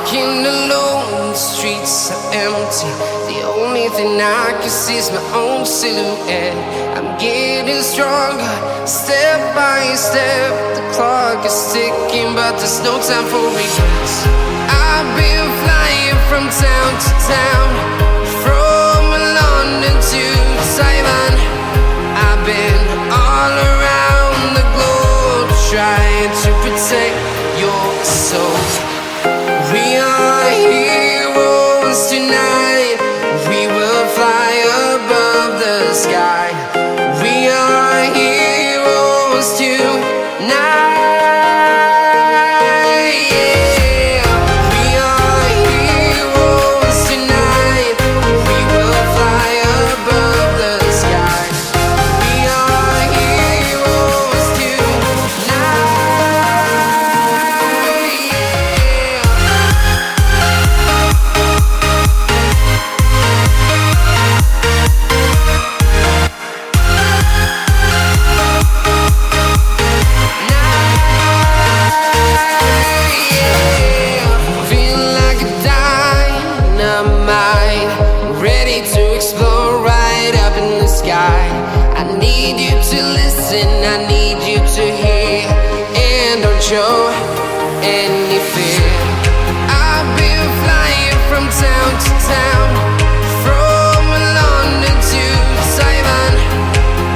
walking alone, the streets are empty. The only thing I can see is my own silhouette. I'm getting stronger, step by step. The clock is ticking, but there's no time for regrets. I've been flying from town to town, from London to Taiwan. I've been all around the globe, trying to protect your soul. We are heroes tonight. We will fly above the sky. We are heroes tonight. Yeah. We are heroes tonight. We will fly above the sky. We are heroes tonight. Feeling like a dynamite, ready to explode right up in the sky. I need you to listen, I need you to hear, and don't show any fear. I've been flying from town to town, from London to Taiwan.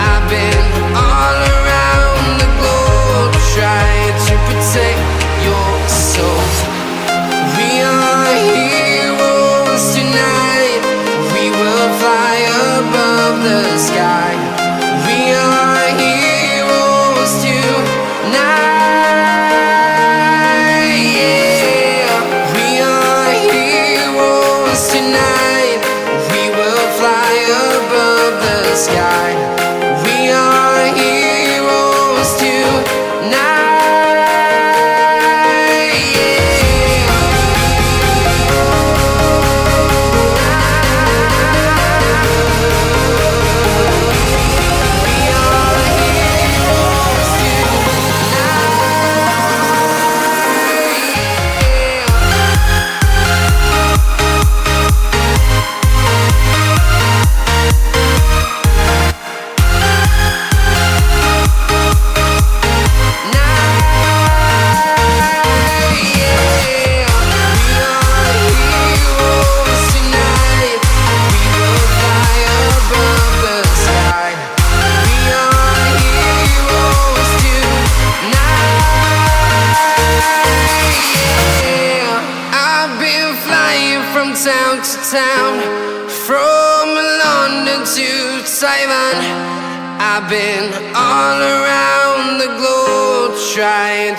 I've been all around the globe, trying to protect your soul. We are heroes tonight. We will fly above the sky. We are heroes tonight. Yeah. We are heroes tonight. We will fly above the sky. We are heroes tonight. Town to town, from London to Taiwan. I've been all around the globe, trying